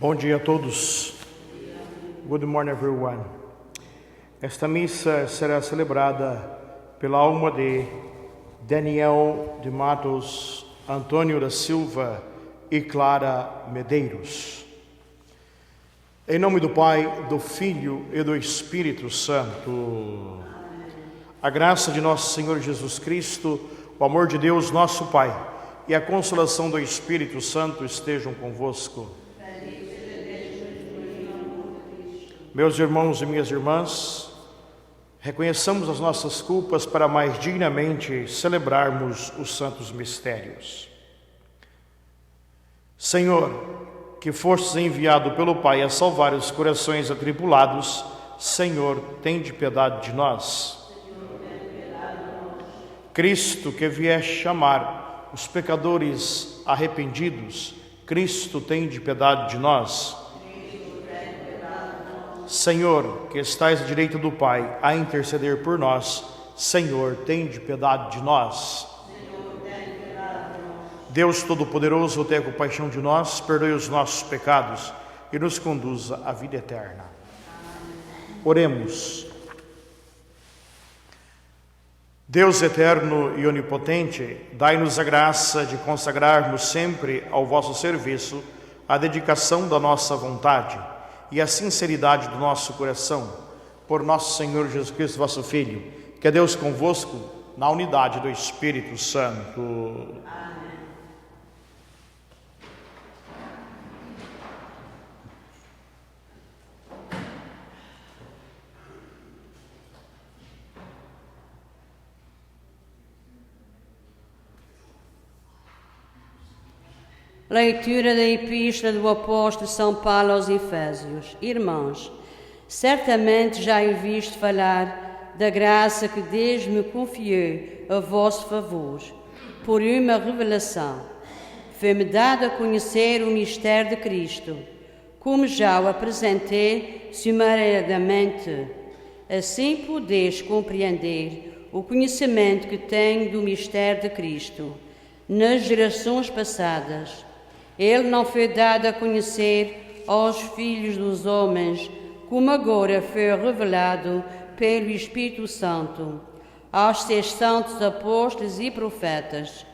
Bom dia a todos. Good morning, everyone. Esta missa será celebrada pela alma de Daniel de Matos, Antônio da Silva e Clara Medeiros. Em nome do Pai, do Filho e do Espírito Santo. A graça de nosso Senhor Jesus Cristo, o amor de Deus, nosso Pai, e a consolação do Espírito Santo estejam convosco. Meus irmãos e minhas irmãs, reconheçamos as nossas culpas para mais dignamente celebrarmos os santos mistérios. Senhor, que fostes enviado pelo Pai a salvar os corações atribulados, Senhor, tende piedade de nós. Cristo, que vieste chamar os pecadores arrependidos, Cristo, tende piedade de nós. Senhor, que estais à direita do Pai, a interceder por nós, Senhor, tende piedade de nós. Deus Todo-Poderoso, tenha compaixão de nós, perdoe os nossos pecados e nos conduza à vida eterna. Oremos. Deus eterno e onipotente, dai-nos a graça de consagrarmos sempre ao vosso serviço a dedicação da nossa vontade e a sinceridade do nosso coração, por nosso Senhor Jesus Cristo, vosso Filho, que é Deus convosco, na unidade do Espírito Santo. Amém. Leitura da Epístola do Apóstolo São Paulo aos Efésios. Irmãos, certamente já ouviste falar da graça que Deus me confiou a vosso favor, por uma revelação. Foi-me dado a conhecer o mistério de Cristo, como já o apresentei sumariamente. Assim podeis compreender o conhecimento que tenho do mistério de Cristo nas gerações passadas. Ele não foi dado a conhecer aos filhos dos homens, como agora foi revelado pelo Espírito Santo, aos seus santos apóstolos e profetas.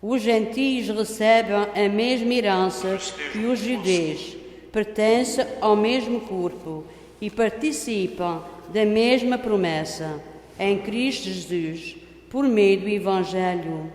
Os gentios recebem a mesma herança que os judeus, pertencem ao mesmo corpo e participam da mesma promessa em Cristo Jesus, por meio do Evangelho.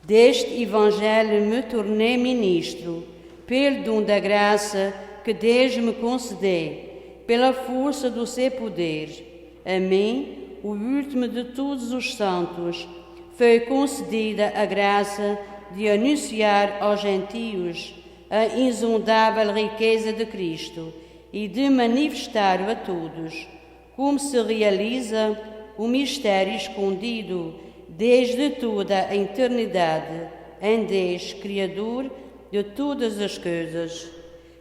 Deste Evangelho me tornei ministro, pelo dom da graça que Deus me concedeu, pela força do seu poder. A mim, o último de todos os santos, foi concedida a graça de anunciar aos gentios a insondável riqueza de Cristo e de manifestar a todos como se realiza o mistério escondido desde toda a eternidade em Deus, Criador de todas as coisas.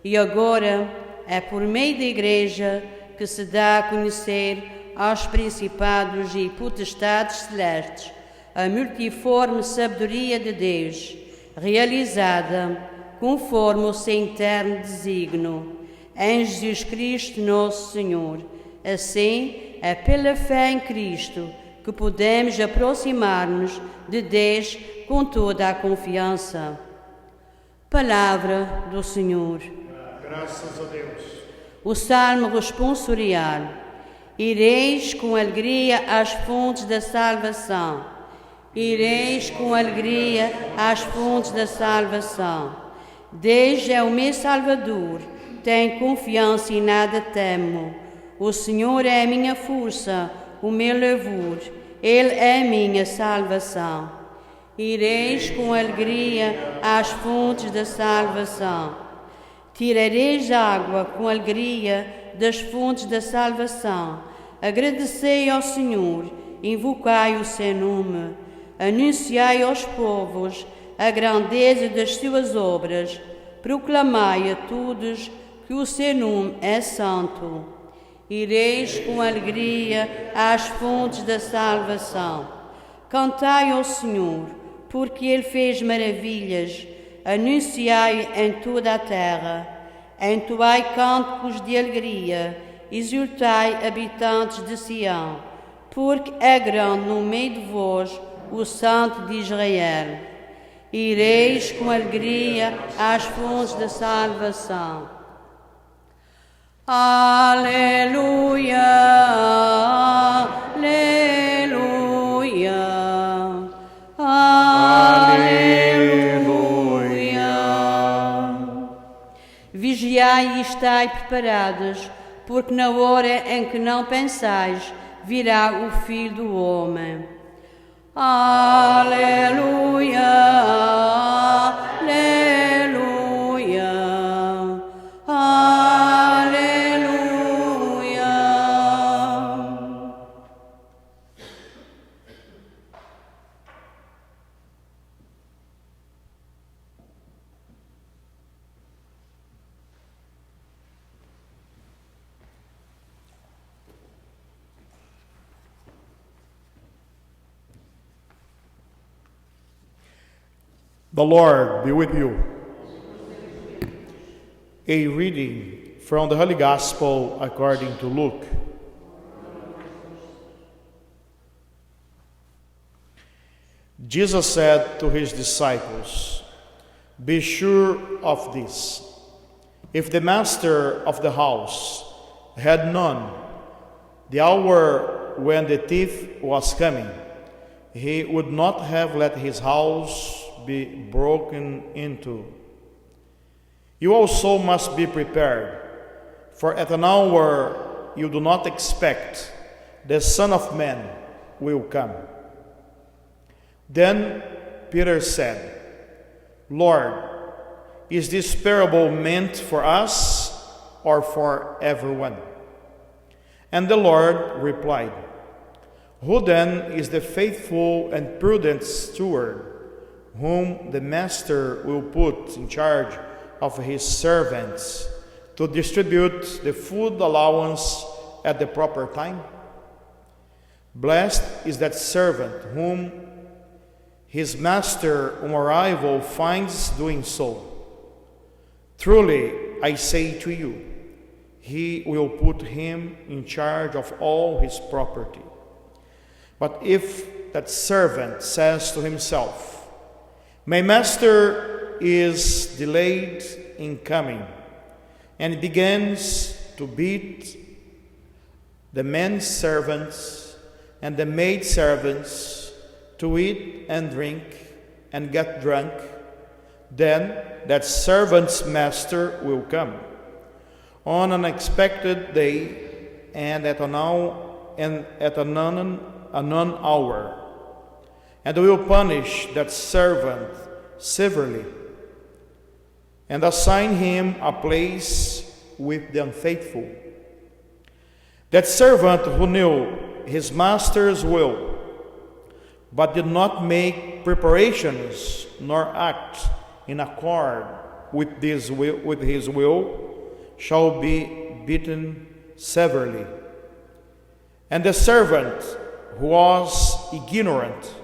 E agora é por meio da Igreja que se dá a conhecer aos principados e potestades celestes a multiforme sabedoria de Deus, realizada conforme o seu eterno desígnio, em Jesus Cristo nosso Senhor. Assim, é pela fé em Cristo que podemos aproximar-nos de Deus com toda a confiança. Palavra do Senhor. Graças a Deus. O Salmo responsorial. Ireis com alegria às fontes da salvação. Ireis com alegria às fontes da salvação. Deus é o meu Salvador, tenho confiança e nada temo. O Senhor é a minha força, o meu louvor, Ele é a minha salvação. Ireis com alegria às fontes da salvação. Tirareis água com alegria das fontes da salvação. Agradecei ao Senhor, invocai o seu nome. Anunciai aos povos a grandeza das suas obras. Proclamai a todos que o seu nome é santo. Ireis com alegria às fontes da salvação. Cantai ao Senhor, porque Ele fez maravilhas. Anunciai em toda a terra. Entoai cânticos de alegria. Exultai, habitantes de Sião, porque é grande no meio de vós o Santo de Israel. Ireis com alegria às fontes da salvação. Aleluia, aleluia, aleluia. Vigiai e estai preparados, porque na hora em que não pensais, virá o Filho do Homem. Aleluia, aleluia, aleluia. The Lord be with you. A reading from the Holy Gospel according to Luke. Jesus said to his disciples, "Be sure of this. If the master of the house had known the hour when the thief was coming, he would not have let his house be broken into. You also must be prepared, for at an hour you do not expect, the Son of Man will come." Then Peter said, "Lord, is this parable meant for us or for everyone?" And the Lord replied, "Who then is the faithful and prudent steward, whom the master will put in charge of his servants to distribute the food allowance at the proper time? Blessed is that servant whom his master on arrival finds doing so. Truly, I say to you, he will put him in charge of all his property. But if that servant says to himself, 'My master is delayed in coming,' and begins to beat the men servants and the maid servants to eat and drink and get drunk, then that servant's master will come on an unexpected day and at an unknown hour, and will punish that servant severely and assign him a place with the unfaithful. That servant who knew his master's will, but did not make preparations nor act in accord with his will, shall be beaten severely. And the servant who was ignorant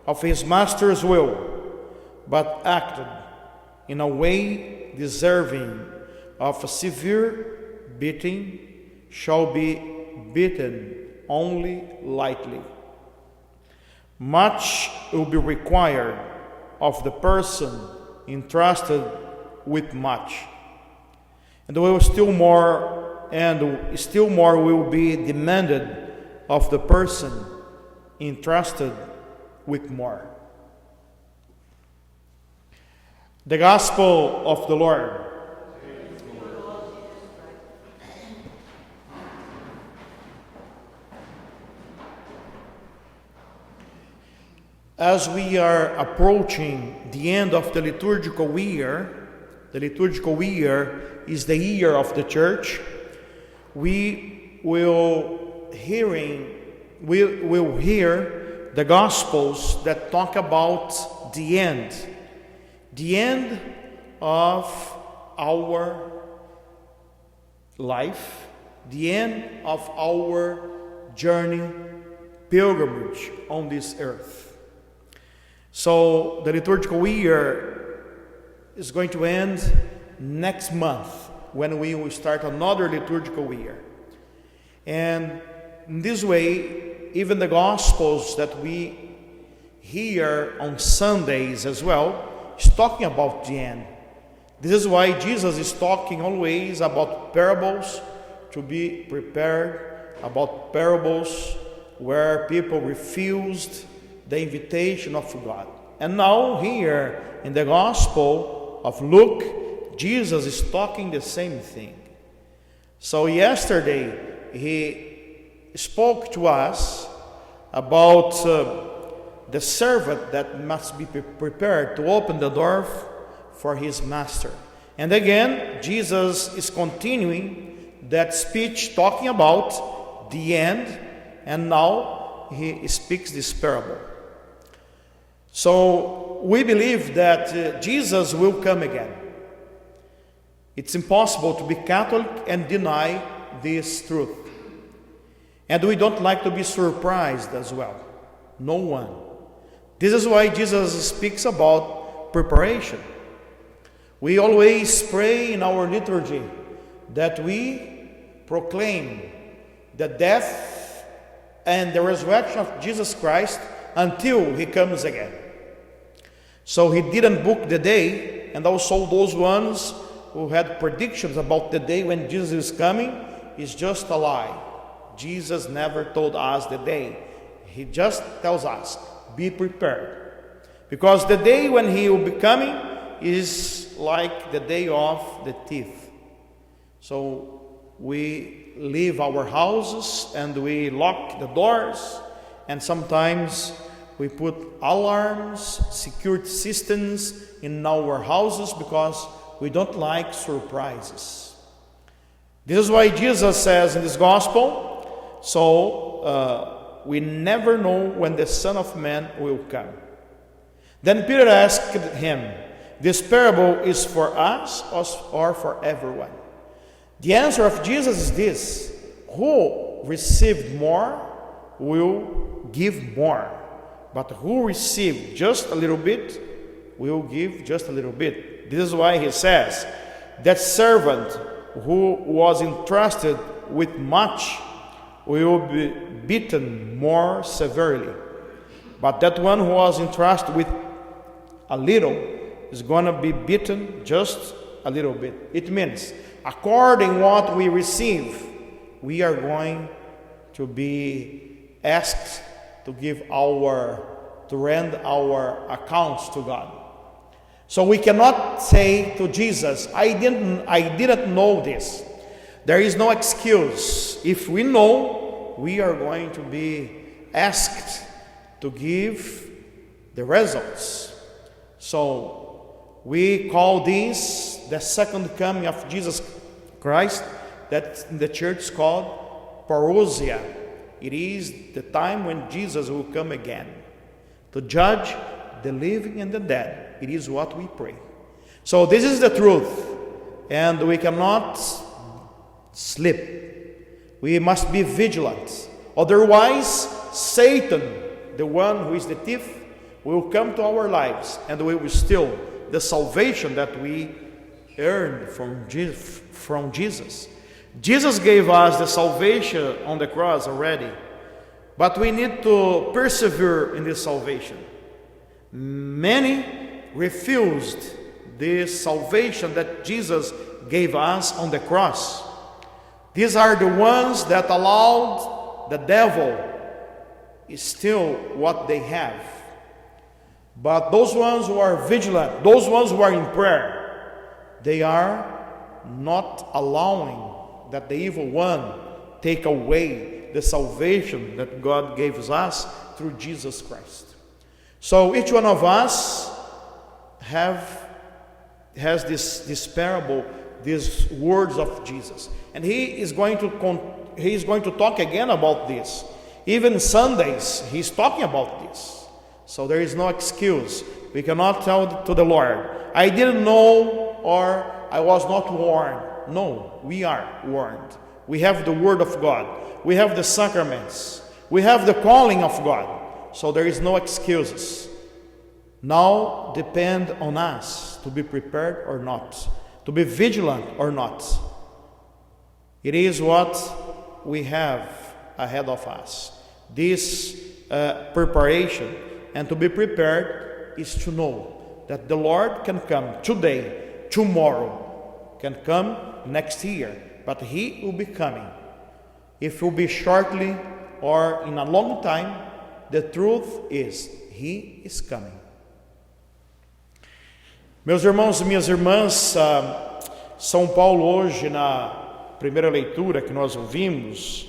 of his master's will, but acted in a way deserving of a severe beating, shall be beaten only lightly. Much will be required of the person entrusted with much, and still more will be demanded of the person entrusted with more. The Gospel of the Lord. As we are approaching the end of the liturgical year is the year of the church, we will hear the Gospels that talk about the end of our life, the end of our journey, pilgrimage on this earth. So the liturgical year is going to end next month when we will start another liturgical year. And in this way, even the Gospels that we hear on Sundays as well is talking about the end. This is why Jesus is talking always about parables to be prepared, about parables where people refused the invitation of God. And now here in the Gospel of Luke, Jesus is talking the same thing. So yesterday he spoke to us about the servant that must be prepared to open the door for his master. And again, Jesus is continuing that speech talking about the end, and now he speaks this parable. So we believe that Jesus will come again. It's impossible to be Catholic and deny this truth. And we don't like to be surprised as well. No one. This is why Jesus speaks about preparation. We always pray in our liturgy that we proclaim the death and the resurrection of Jesus Christ until he comes again. So he didn't book the day, and also those ones who had predictions about the day when Jesus is coming is just a lie. Jesus never told us the day. He just tells us, be prepared. Because the day when he will be coming is like the day of the thief. So we leave our houses and we lock the doors, and sometimes we put alarms, security systems in our houses because we don't like surprises. This is why Jesus says in this gospel, we never know when the Son of Man will come. Then Peter asked him, this parable is for us or for everyone? The answer of Jesus is this: who received more will give more, but who received just a little bit will give just a little bit. This is why he says, that servant who was entrusted with much will be beaten more severely, but that one who was entrusted with a little is going to be beaten just a little bit. It means, according what we receive, we are going to be asked to render our accounts to God. So we cannot say to Jesus, I didn't know this. There is no excuse. If we know, we are going to be asked to give the results. So we call this the second coming of Jesus Christ, that in the church is called parousia. It is the time when Jesus will come again to judge the living and the dead. It is what we pray. So this is the truth, and we cannot sleep. We must be vigilant. Otherwise, Satan, the one who is the thief, will come to our lives and we will steal the salvation that we earned from Jesus. Jesus gave us the salvation on the cross already, but we need to persevere in this salvation. Many refused this salvation that Jesus gave us on the cross. These are the ones that allowed the devil steal what they have. But those ones who are vigilant, those ones who are in prayer, they are not allowing that the evil one take away the salvation that God gave us through Jesus Christ. So each one of us has this parable, these words of Jesus, and he is going to talk again about this. Even Sundays, he's talking about this. So there is no excuse. We cannot tell to the Lord, I didn't know, or I was not warned. No, we are warned. We have the Word of God. We have the sacraments. We have the calling of God. So there is no excuses. Now depend on us to be prepared or not, to be vigilant or not. It is what we have ahead of us. This preparation, and to be prepared is to know that the Lord can come today, tomorrow, can come next year, but He will be coming. If it will be shortly or in a long time, the truth is, He is coming. Meus irmãos e minhas irmãs, São Paulo hoje, na primeira leitura que nós ouvimos,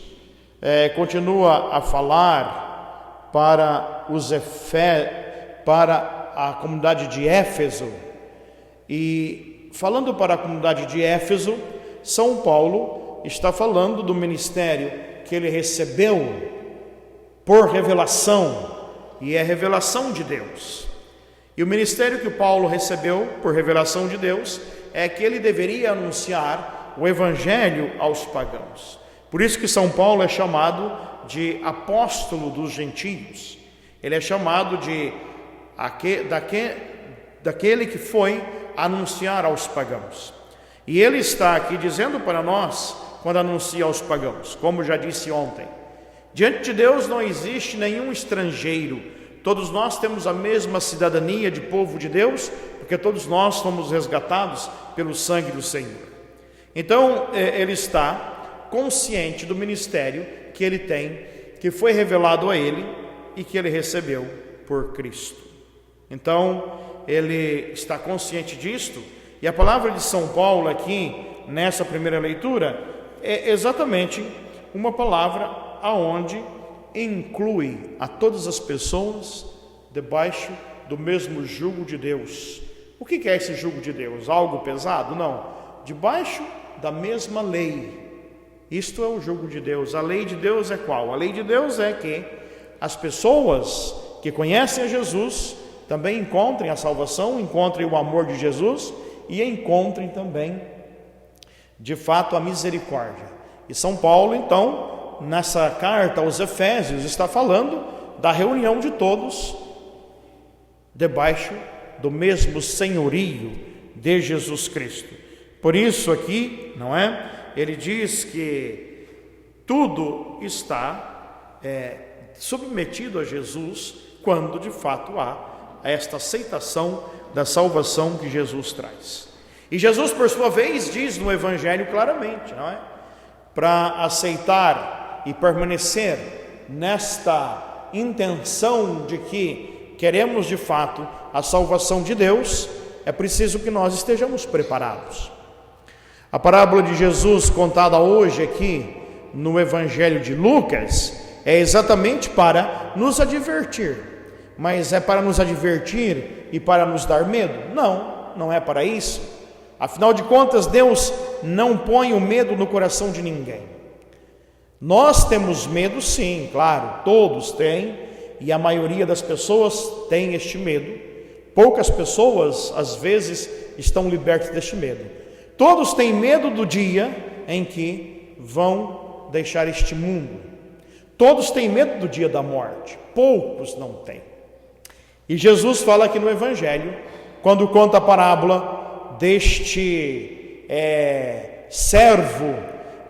continua a falar para a comunidade de Éfeso. E falando para a comunidade de Éfeso, São Paulo está falando do ministério que ele recebeu por revelação, e é revelação de Deus. E o ministério que Paulo recebeu por revelação de Deus é que ele deveria anunciar o evangelho aos pagãos. Por isso que São Paulo é chamado de apóstolo dos gentios. Ele é chamado de daquele que foi anunciar aos pagãos. E ele está aqui dizendo para nós, quando anuncia aos pagãos, como já disse ontem, diante de Deus não existe nenhum estrangeiro. Todos nós temos a mesma cidadania de povo de Deus, porque todos nós somos resgatados pelo sangue do Senhor. Então, ele está consciente do ministério que ele tem, que foi revelado a ele e que ele recebeu por Cristo. Então, ele está consciente disto, e a palavra de São Paulo aqui, nessa primeira leitura, é exatamente uma palavra aonde inclui a todas as pessoas debaixo do mesmo jugo de Deus. O que é esse jugo de Deus? Algo pesado? Não. Debaixo da mesma lei. Isto é o jugo de Deus. A lei de Deus é qual? A lei de Deus é que as pessoas que conhecem a Jesus também encontrem a salvação, encontrem o amor de Jesus e encontrem também, de fato, a misericórdia. E São Paulo, então, nessa carta aos Efésios, está falando da reunião de todos debaixo do mesmo senhorio de Jesus Cristo. Por isso aqui, não é? Ele diz que tudo está submetido a Jesus quando de fato há esta aceitação da salvação que Jesus traz. E Jesus, por sua vez, diz no Evangelho claramente, não é? Para aceitar e permanecer nesta intenção de que queremos de fato a salvação de Deus, é preciso que nós estejamos preparados. A parábola de Jesus contada hoje aqui no Evangelho de Lucas é exatamente para nos advertir. Mas é para nos advertir e para nos dar medo? Não, não é para isso. Afinal de contas, Deus não põe o medo no coração de ninguém. Nós temos medo, sim, claro, todos têm, e a maioria das pessoas tem este medo. Poucas pessoas, às vezes, estão libertas deste medo. Todos têm medo do dia em que vão deixar este mundo. Todos têm medo do dia da morte, poucos não têm. E Jesus fala aqui no Evangelho, quando conta a parábola deste servo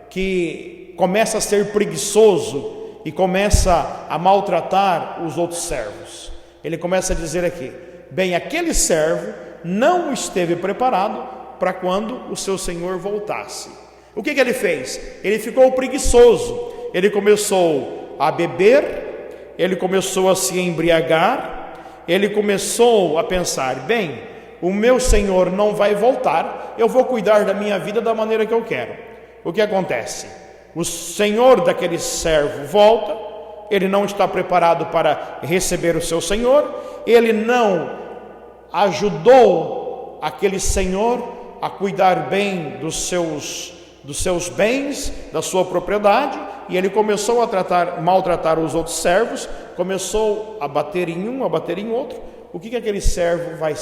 que começa a ser preguiçoso e começa a maltratar os outros servos. Ele começa a dizer aqui: bem, aquele servo não esteve preparado para quando o seu senhor voltasse. O que ele fez? Ele ficou preguiçoso, ele começou a beber, ele começou a se embriagar, ele começou a pensar: bem, o meu senhor não vai voltar, eu vou cuidar da minha vida da maneira que eu quero. O que acontece? O senhor daquele servo volta, ele não está preparado para receber o seu senhor, ele não ajudou aquele senhor a cuidar bem dos seus bens, da sua propriedade, e ele começou a maltratar os outros servos, começou a bater em um, a bater em outro. O que aquele servo vai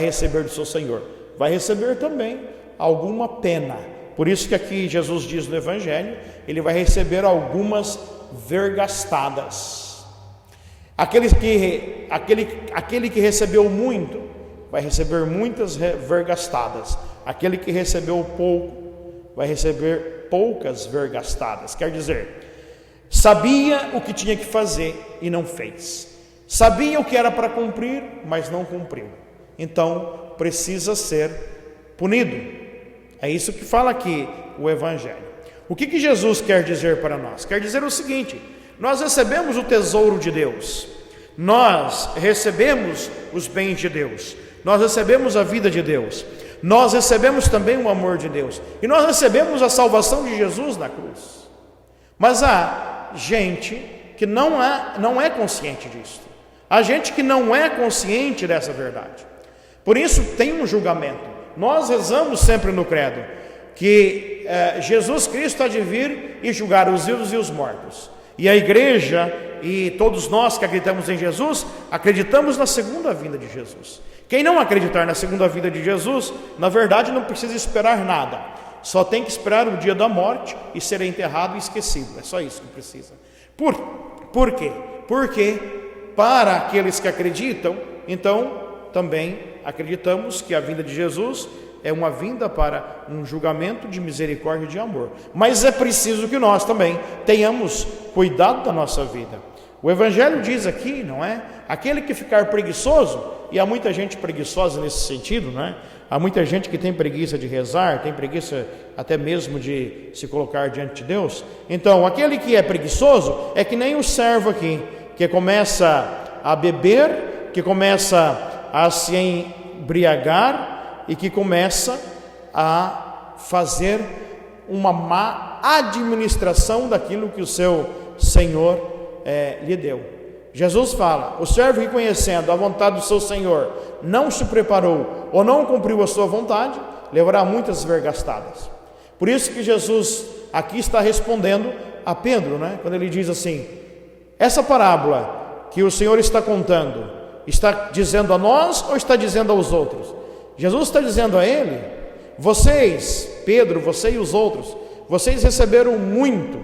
receber do seu senhor? Vai receber também alguma pena. Por isso que aqui Jesus diz no Evangelho, ele vai receber algumas vergastadas. Aquele que recebeu muito vai receber muitas vergastadas. Aquele que recebeu pouco vai receber poucas vergastadas. Quer dizer, sabia o que tinha que fazer e não fez. Sabia o que era para cumprir, mas não cumpriu. Então, precisa ser punido. É isso que fala aqui o Evangelho. O que Jesus quer dizer para nós? Quer dizer o seguinte: nós recebemos o tesouro de Deus, nós recebemos os bens de Deus, nós recebemos a vida de Deus, nós recebemos também o amor de Deus, e nós recebemos a salvação de Jesus na cruz. Mas há gente que não é consciente disso. Há gente que não é consciente dessa verdade. Por isso tem um julgamento. Nós rezamos sempre no credo que Jesus Cristo há de vir e julgar os vivos e os mortos. E a igreja e todos nós que acreditamos em Jesus, acreditamos na segunda vinda de Jesus. Quem não acreditar na segunda vinda de Jesus, na verdade não precisa esperar nada. Só tem que esperar o dia da morte e ser enterrado e esquecido. É só isso que precisa. Por quê? Porque para aqueles que acreditam, então também acreditamos que a vinda de Jesus é uma vinda para um julgamento de misericórdia e de amor. Mas é preciso que nós também tenhamos cuidado da nossa vida. O Evangelho diz aqui, não é? Aquele que ficar preguiçoso, e há muita gente preguiçosa nesse sentido, não é? Há muita gente que tem preguiça de rezar, tem preguiça até mesmo de se colocar diante de Deus. Então, aquele que é preguiçoso é que nem o servo aqui, que começa a beber, que começa a se embriagar e que começa a fazer uma má administração daquilo que o seu Senhor lhe deu. Jesus fala: o servo que, conhecendo a vontade do seu Senhor, não se preparou ou não cumpriu a sua vontade, levará muitas vergastadas. Por isso que Jesus aqui está respondendo a Pedro, né? Quando ele diz assim: essa parábola que o Senhor está contando, está dizendo a nós ou está dizendo aos outros? Jesus está dizendo a ele: vocês, Pedro, você e os outros, vocês receberam muito,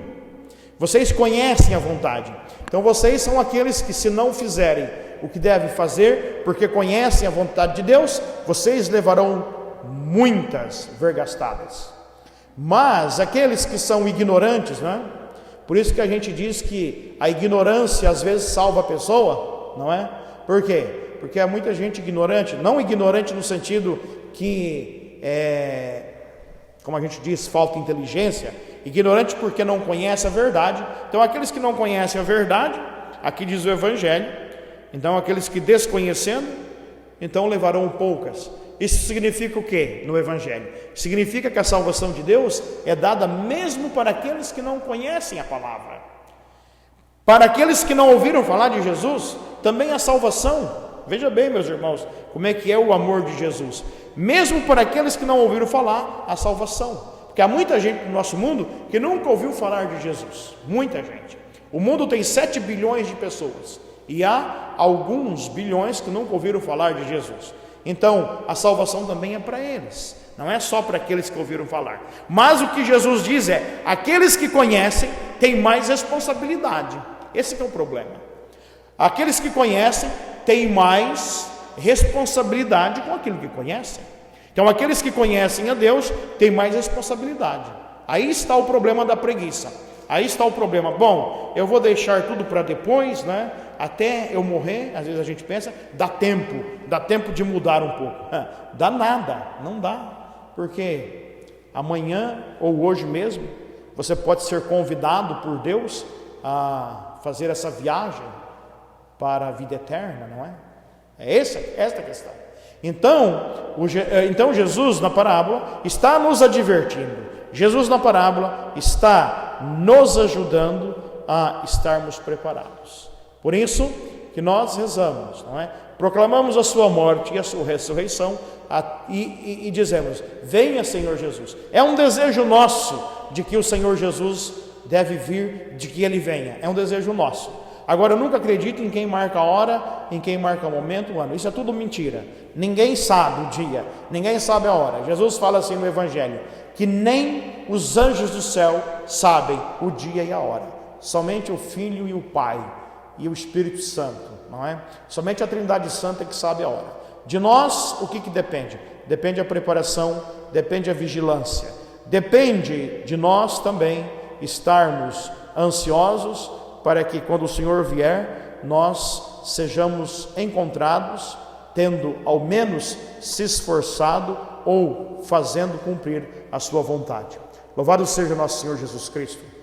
vocês conhecem a vontade. Então vocês são aqueles que, se não fizerem o que devem fazer, porque conhecem a vontade de Deus, vocês levarão muitas vergastadas. Mas aqueles que são ignorantes, né? Por isso que a gente diz que a ignorância às vezes salva a pessoa, não é? Por quê? Porque há muita gente ignorante, não ignorante no sentido que como a gente diz, falta inteligência, Ignorante porque não conhece a verdade. Então aqueles que não conhecem a verdade, aqui diz o Evangelho, então aqueles que desconhecendo, então levarão poucas. Isso significa o quê no Evangelho? Significa que a salvação de Deus é dada mesmo para aqueles que não conhecem a palavra. Para aqueles que não ouviram falar de Jesus, também a salvação. Veja bem, meus irmãos, como é que é o amor de Jesus. Mesmo para aqueles que não ouviram falar, a salvação. Porque há muita gente no nosso mundo que nunca ouviu falar de Jesus. Muita gente. O mundo tem 7 bilhões de pessoas. E há alguns bilhões que nunca ouviram falar de Jesus. Então, a salvação também é para eles. Não é só para aqueles que ouviram falar. Mas o que Jesus diz é, aqueles que conhecem têm mais responsabilidade. Esse que é o problema. Aqueles que conhecem têm mais responsabilidade com aquilo que conhecem. Então, aqueles que conhecem a Deus têm mais responsabilidade. Aí está o problema da preguiça. Aí está o problema. Bom, eu vou deixar tudo para depois, né? Até eu morrer. Às vezes a gente pensa, dá tempo de mudar um pouco. Dá nada, não dá. Porque amanhã ou hoje mesmo, você pode ser convidado por Deus a fazer essa viagem para a vida eterna, não é? É esta a questão. Então Jesus na parábola está nos advertindo. Jesus na parábola está nos ajudando a estarmos preparados. Por isso que nós rezamos, não é? Proclamamos a sua morte e a sua ressurreição e dizemos, venha Senhor Jesus. É um desejo nosso de que o Senhor Jesus deve vir, de que Ele venha. É um desejo nosso. Agora, eu nunca acredito em quem marca a hora, em quem marca o momento, o ano. Isso é tudo mentira. Ninguém sabe o dia, ninguém sabe a hora. Jesus fala assim no Evangelho, que nem os anjos do céu sabem o dia e a hora. Somente o Filho e o Pai e o Espírito Santo, não é? Somente a Trindade Santa que sabe a hora. De nós, o que depende? Depende a preparação, depende a vigilância. Depende de nós também estarmos ansiosos para que quando o Senhor vier, nós sejamos encontrados, tendo ao menos se esforçado ou fazendo cumprir a sua vontade. Louvado seja nosso Senhor Jesus Cristo.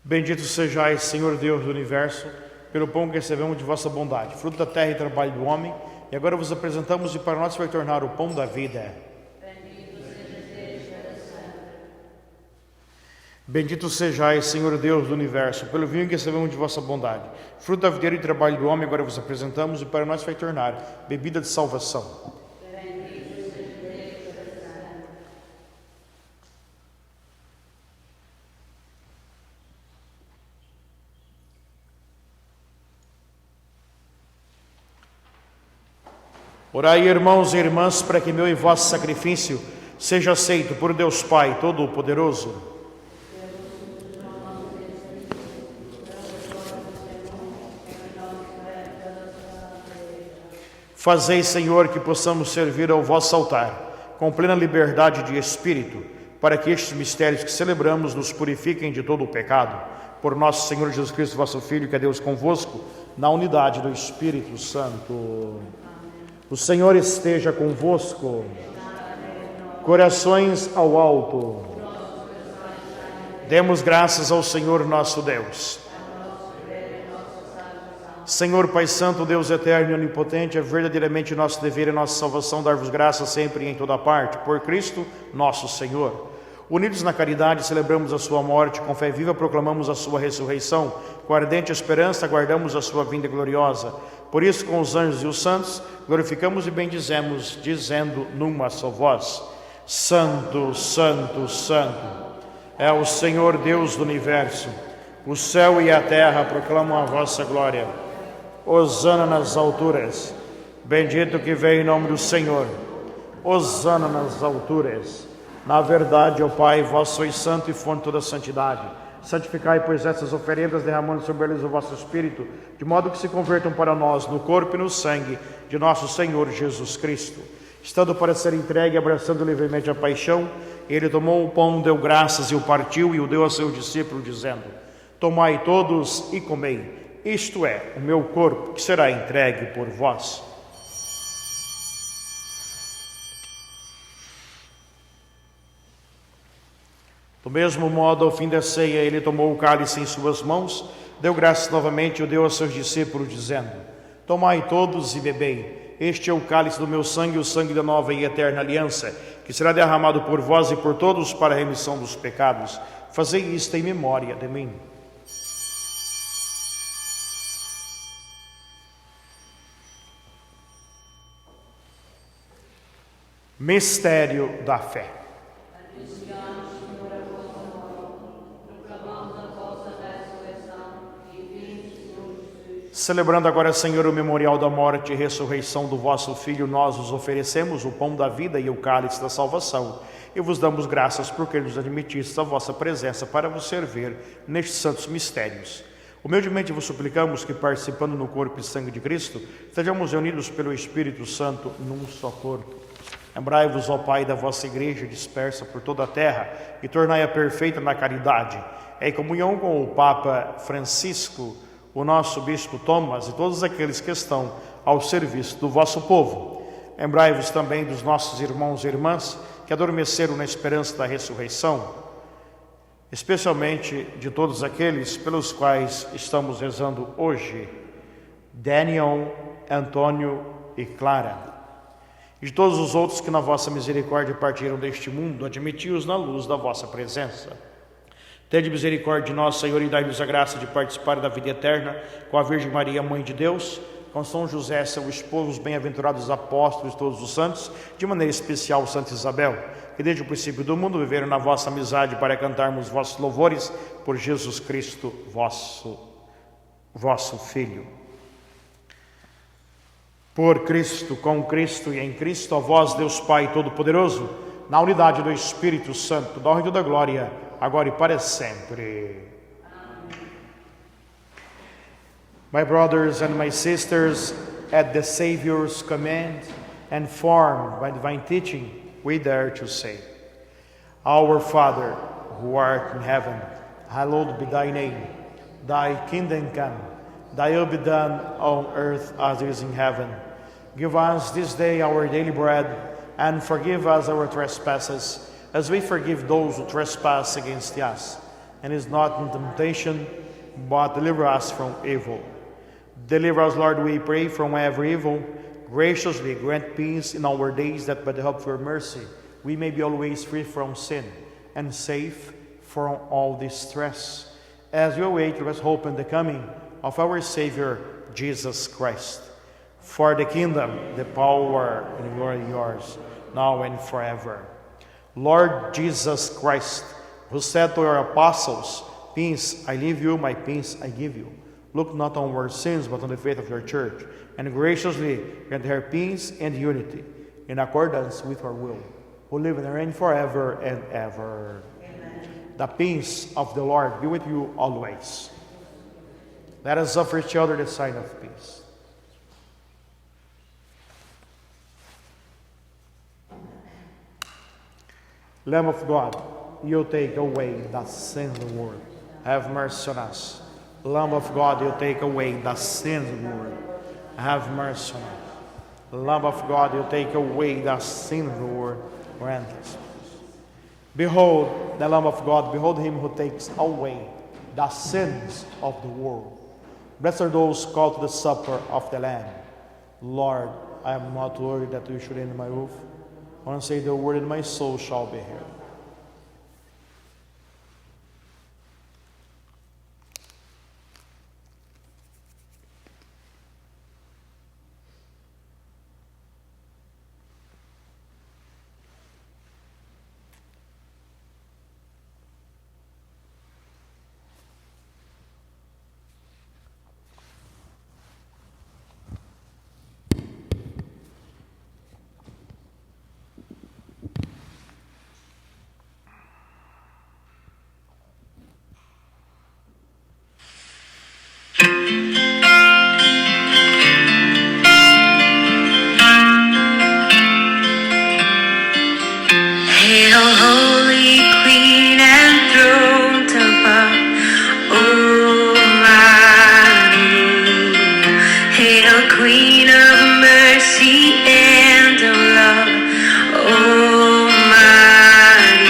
Bendito sejais, Senhor Deus do Universo, pelo pão que recebemos de vossa bondade, fruto da terra e trabalho do homem, e agora vos apresentamos e para nós vai tornar o pão da vida. Bendito sejais, Senhor Deus do Universo, pelo vinho que recebemos de vossa bondade, fruto da videira e trabalho do homem, agora vos apresentamos e para nós vai tornar bebida de salvação. Orai, irmãos e irmãs, para que meu e vosso sacrifício seja aceito por Deus Pai Todo-Poderoso. Fazei, Senhor, que possamos servir ao vosso altar, com plena liberdade de espírito, para que estes mistérios que celebramos nos purifiquem de todo o pecado. Por nosso Senhor Jesus Cristo, vosso Filho, que é Deus convosco, na unidade do Espírito Santo. O Senhor esteja convosco. Corações ao alto. Demos graças ao Senhor nosso Deus. Senhor Pai Santo, Deus eterno e onipotente, é verdadeiramente nosso dever e nossa salvação dar-vos graças sempre e em toda parte, por Cristo nosso Senhor. Unidos na caridade, celebramos a sua morte, com fé viva proclamamos a sua ressurreição, com ardente esperança aguardamos a sua vinda gloriosa. Por isso, com os anjos e os santos, glorificamos e bendizemos, dizendo numa só voz: Santo, Santo, Santo, é o Senhor Deus do universo. O céu e a terra proclamam a vossa glória. Hosana nas alturas. Bendito que vem em nome do Senhor. Hosana nas alturas. Na verdade, ó Pai, vós sois santo e fonte de toda santidade. Santificai, pois, essas oferendas, derramando sobre eles o vosso Espírito, de modo que se convertam para nós no corpo e no sangue de nosso Senhor Jesus Cristo. Estando para ser entregue, abraçando livremente a paixão, ele tomou o pão, deu graças e o partiu e o deu a seus discípulos, dizendo: Tomai todos e comei, isto é o meu corpo, que será entregue por vós. Do mesmo modo, ao fim da ceia, ele tomou o cálice em suas mãos, deu graças novamente e o deu a seus discípulos, dizendo: Tomai todos e bebei, este é o cálice do meu sangue, o sangue da nova e eterna aliança, que será derramado por vós e por todos para a remissão dos pecados. Fazei isto em memória de mim. Mistério da fé. Celebrando agora, Senhor, o memorial da morte e ressurreição do vosso Filho, nós os oferecemos o pão da vida e o cálice da salvação, e vos damos graças porque nos admitistes a vossa presença para vos servir nestes santos mistérios. Humildemente vos suplicamos que, participando no corpo e sangue de Cristo, estejamos reunidos pelo Espírito Santo num só corpo. Lembrai-vos, ó Pai, da vossa Igreja dispersa por toda a terra e tornai-a perfeita na caridade, em comunhão com o Papa Francisco, o nosso Bispo Thomas e todos aqueles que estão ao serviço do vosso povo. Lembrai-vos também dos nossos irmãos e irmãs que adormeceram na esperança da ressurreição, especialmente de todos aqueles pelos quais estamos rezando hoje: Daniel, Antônio e Clara. E de todos os outros que na vossa misericórdia partiram deste mundo, admiti-os na luz da vossa presença. Tende misericórdia de nós, Senhor, e dai-nos a graça de participar da vida eterna com a Virgem Maria, Mãe de Deus, com São José, seu esposo, os bem-aventurados apóstolos e todos os santos, de maneira especial Santa Isabel, que desde o princípio do mundo viveram na vossa amizade para cantarmos vossos louvores por Jesus Cristo, vosso Filho. Por Cristo, com Cristo e em Cristo, a vós, Deus Pai Todo-Poderoso, na unidade do Espírito Santo, da honra e da glória, agora e para sempre. My brothers and my sisters, at the Savior's command and formed by divine teaching, we dare to say, Our Father, who art in heaven, hallowed be thy name. Thy kingdom come, thy will be done on earth as it is in heaven. Give us this day our daily bread, and forgive us our trespasses, as we forgive those who trespass against us. And is not in temptation, but deliver us from evil. Deliver us, Lord, we pray, from every evil. Graciously grant peace in our days, that by the help of your mercy we may be always free from sin and safe from all distress, as we await with hope in the coming of our Savior, Jesus Christ. For the kingdom, the power, and the glory are yours, now and forever. Lord Jesus Christ, who said to your apostles, Peace I leave you, my peace I give you. Look not on our sins, but on the faith of your church, and graciously grant her peace and unity, in accordance with your will, who live and reign forever and ever. Amen. The peace of the Lord be with you always. Let us offer each other the sign of peace. Lamb of God, you take away the sin of the world. Have mercy on us. Lamb of God, you take away the sin of the world. Have mercy on us. Lamb of God, you take away the sin of the world. Grant us. Behold the Lamb of God, behold him who takes away the sins of the world. Blessed are those called to the supper of the Lamb. Lord, I am not worthy that you should enter my roof. When I say the word, and my soul shall be healed. Hail, Holy Queen, enthroned above, O Maria. Hail, Queen of mercy and of love, O Maria.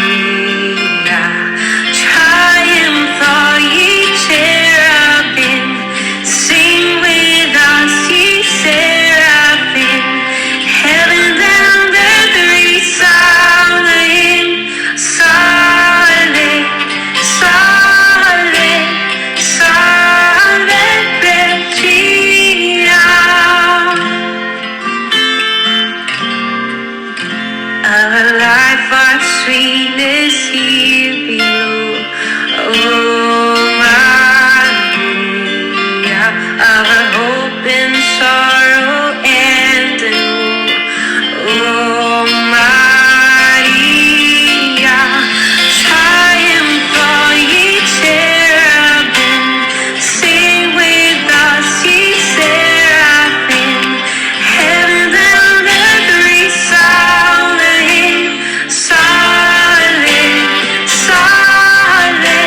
Triumph, all ye cherubim, sing with us, ye seraphim. Heaven and earth resound the hymn. Salve, salve, salve Regina. Our life, our sweetness here below, oh Maria. Our hope in sorrow and in woe, oh Maria. Triumph, all ye cherubim, sing with us, ye seraphim. Heaven and earth resound the hymn. Salve, salve,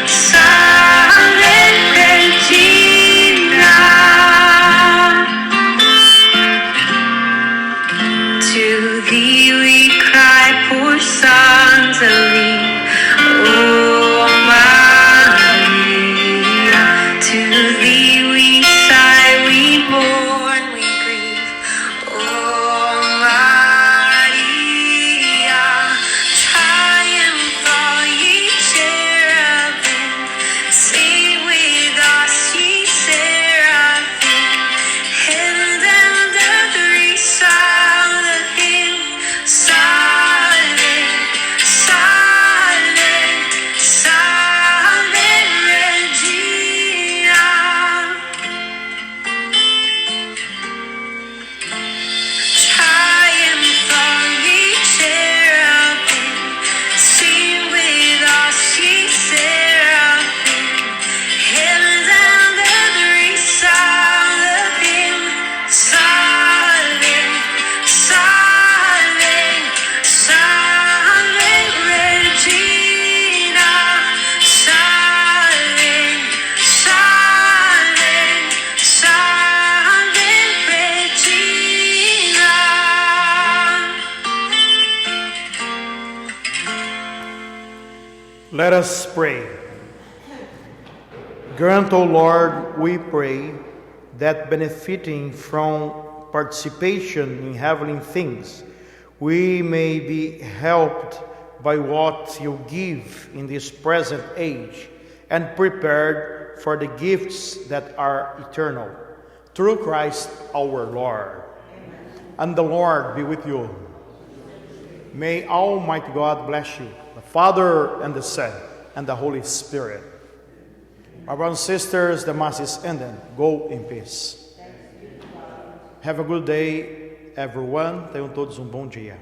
salve Regina. To thee we cry, poor sons of thee, O Maria. To thee we sigh, we mourn, we grieve, O Maria. Triumph, all ye cherubim, sing with us, ye seraphim. Heaven and earth resound the hymn. Salve, salve, salve Regina. Triumph, all ye cherubim, sing with us, ye seraphim. Heaven and earth resound the hymn. Salve, salve, salve Regina. Salve, salve, salve Regina. Let us pray. Grant, O Lord, we pray, that benefiting from participation in heavenly things, we may be helped by what you give in this present age and prepared for the gifts that are eternal. Through Christ our Lord. Amen. And the Lord be with you. May Almighty God bless you, the Father and the Son and the Holy Spirit. My brothers and sisters, the Mass is ended. Go in peace. Have a good day, everyone. Tenham todos bom dia.